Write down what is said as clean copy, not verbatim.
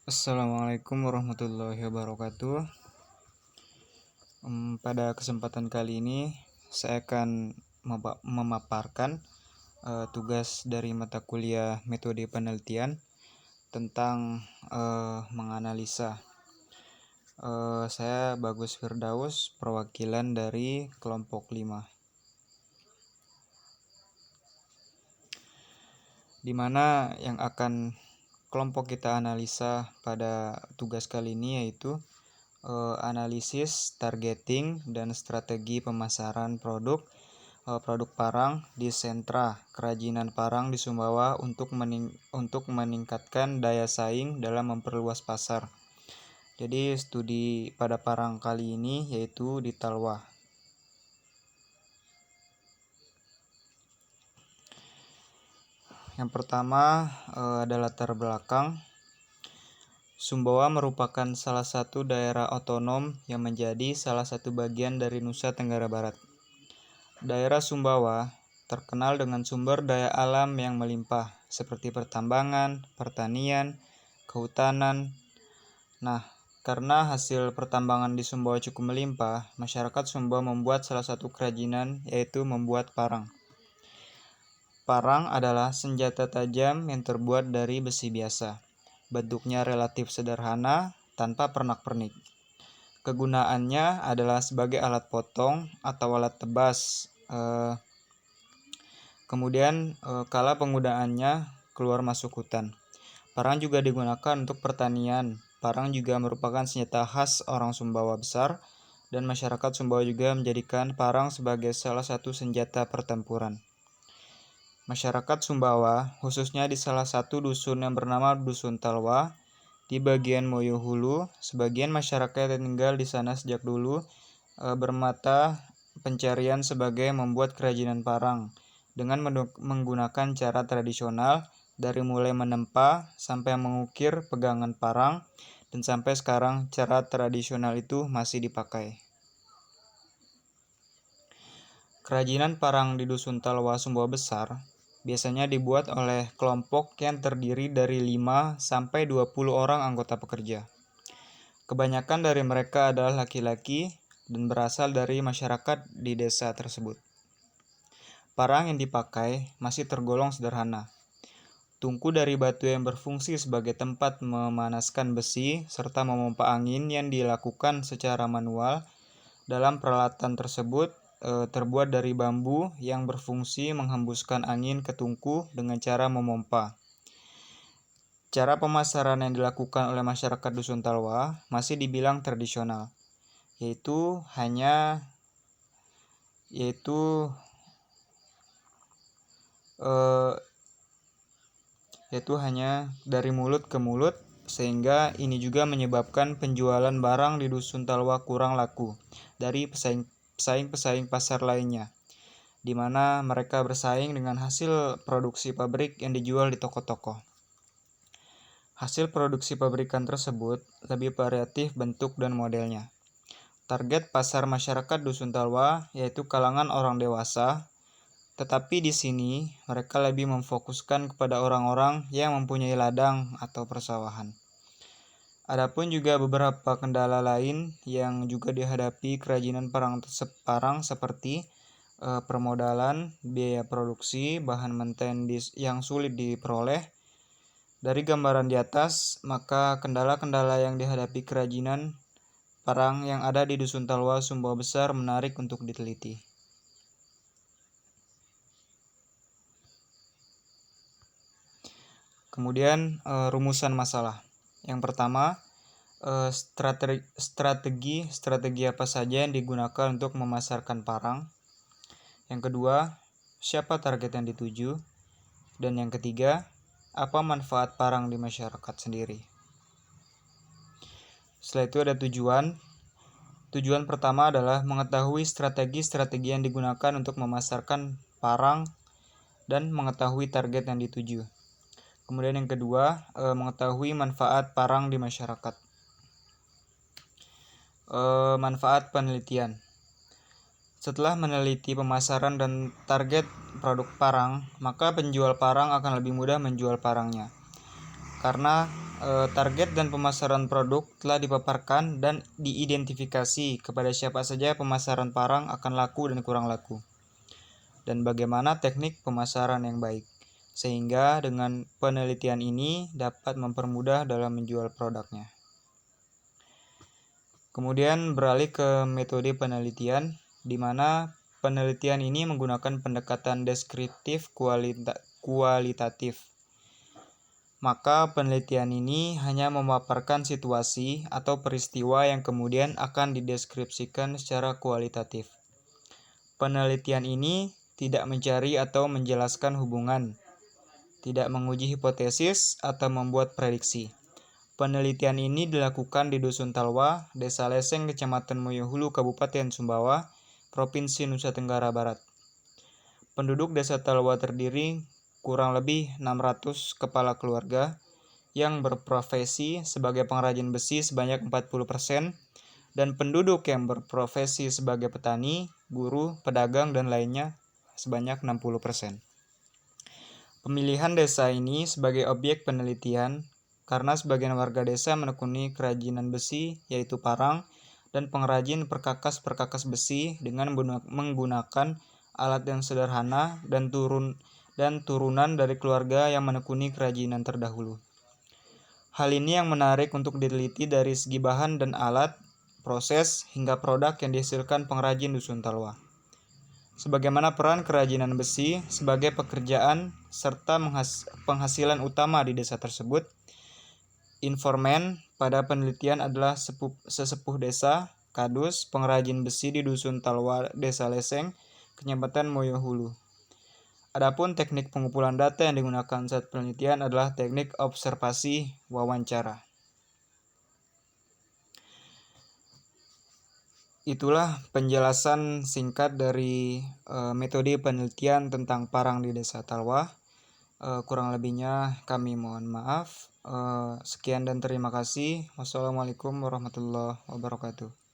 Assalamualaikum warahmatullahi wabarakatuh. Pada kesempatan kali ini saya akan memaparkan tugas dari mata kuliah metode penelitian tentang menganalisa. Saya Bagus Firdaus, perwakilan dari kelompok 5. Di mana yang akan kelompok kita analisa pada tugas kali ini yaitu analisis, targeting, dan strategi pemasaran produk parang di sentra kerajinan parang di Sumbawa untuk meningkatkan daya saing dalam memperluas pasar. Jadi studi pada parang kali ini yaitu di Talwa. Yang pertama adalah latar belakang. Sumbawa merupakan salah satu daerah otonom yang menjadi salah satu bagian dari Nusa Tenggara Barat. Daerah Sumbawa terkenal dengan sumber daya alam yang melimpah, seperti pertambangan, pertanian, kehutanan. Nah, karena hasil pertambangan di Sumbawa cukup melimpah, masyarakat Sumbawa membuat salah satu kerajinan, yaitu membuat parang. Parang adalah senjata tajam yang terbuat dari besi biasa. Bentuknya relatif sederhana, tanpa pernak-pernik. Kegunaannya adalah sebagai alat potong atau alat tebas. Kemudian kala penggunaannya keluar masuk hutan. Parang juga digunakan untuk pertanian. Parang juga merupakan senjata khas orang Sumbawa besar, dan masyarakat Sumbawa juga menjadikan parang sebagai salah satu senjata pertempuran. Masyarakat Sumbawa, khususnya di salah satu dusun yang bernama Dusun Talwa, di bagian Moyo Hulu, sebagian masyarakat yang tinggal di sana sejak dulu bermata pencarian sebagai membuat kerajinan parang dengan menggunakan cara tradisional, dari mulai menempa sampai mengukir pegangan parang, dan sampai sekarang cara tradisional itu masih dipakai. Kerajinan parang di Dusun Talwa Sumbawa Besar biasanya dibuat oleh kelompok yang terdiri dari 5-20 orang anggota pekerja. Kebanyakan dari mereka adalah laki-laki dan berasal dari masyarakat di desa tersebut. Parang yang dipakai masih tergolong sederhana. Tungku dari batu yang berfungsi sebagai tempat memanaskan besi serta memompa angin yang dilakukan secara manual. Dalam peralatan tersebut terbuat dari bambu yang berfungsi menghembuskan angin ke tungku dengan cara memompa. Cara pemasaran yang dilakukan oleh masyarakat Dusun Talwa masih dibilang tradisional, yaitu hanya dari mulut ke mulut, sehingga ini juga menyebabkan penjualan barang di Dusun Talwa kurang laku dari pesaing-pesaing pasar lainnya, di mana mereka bersaing dengan hasil produksi pabrik yang dijual di toko-toko. Hasil produksi pabrikan tersebut lebih variatif bentuk dan modelnya. Target pasar masyarakat Dusun Talwa yaitu kalangan orang dewasa, tetapi di sini mereka lebih memfokuskan kepada orang-orang yang mempunyai ladang atau persawahan. Adapun juga beberapa kendala lain yang juga dihadapi kerajinan parang seperti permodalan, biaya produksi, bahan mentah yang sulit diperoleh. Dari gambaran di atas, maka kendala-kendala yang dihadapi kerajinan parang yang ada di Dusun Talwa Sumbawa Besar menarik untuk diteliti. Kemudian rumusan masalah. Yang pertama, strategi apa saja yang digunakan untuk memasarkan parang. Yang kedua, siapa target yang dituju. Dan yang ketiga, apa manfaat parang di masyarakat sendiri. Setelah itu ada tujuan. Tujuan pertama adalah mengetahui strategi-strategi yang digunakan untuk memasarkan parang dan mengetahui target yang dituju. Kemudian yang kedua, mengetahui manfaat parang di masyarakat. Manfaat penelitian. Setelah meneliti pemasaran dan target produk parang, maka penjual parang akan lebih mudah menjual parangnya. karena target dan pemasaran produk telah dipaparkan dan diidentifikasi kepada siapa saja pemasaran parang akan laku dan kurang laku, dan bagaimana teknik pemasaran yang baik, sehingga dengan penelitian ini dapat mempermudah dalam menjual produknya. Kemudian beralih ke metode penelitian, di mana penelitian ini menggunakan pendekatan deskriptif kualitatif. Maka penelitian ini hanya memaparkan situasi atau peristiwa yang kemudian akan dideskripsikan secara kualitatif. Penelitian ini tidak mencari atau menjelaskan hubungan, tidak menguji hipotesis atau membuat prediksi. Penelitian ini dilakukan di Dusun Talwa, Desa Leseng, Kecamatan Moyohulu, Kabupaten Sumbawa, Provinsi Nusa Tenggara Barat. Penduduk Desa Talwa terdiri kurang lebih 600 kepala keluarga yang berprofesi sebagai pengrajin besi sebanyak 40%, dan penduduk yang berprofesi sebagai petani, guru, pedagang, dan lainnya sebanyak 60%. Pemilihan desa ini sebagai objek penelitian karena sebagian warga desa menekuni kerajinan besi, yaitu parang, dan pengrajin perkakas-perkakas besi dengan menggunakan alat yang sederhana dan turunan dari keluarga yang menekuni kerajinan terdahulu. Hal ini yang menarik untuk diteliti dari segi bahan dan alat, proses, hingga produk yang dihasilkan pengrajin Dusun Talwa. Sebagaimana peran kerajinan besi sebagai pekerjaan serta penghasilan utama di desa tersebut, informan pada penelitian adalah sesepuh desa, kadus, pengrajin besi di Dusun Talwa, Desa Leseng, Kecamatan Moyohulu. Adapun teknik pengumpulan data yang digunakan saat penelitian adalah teknik observasi wawancara. Itulah penjelasan singkat dari metode penelitian tentang parang di Desa Talwa. Kurang lebihnya kami mohon maaf. Sekian dan terima kasih. Wassalamualaikum warahmatullahi wabarakatuh.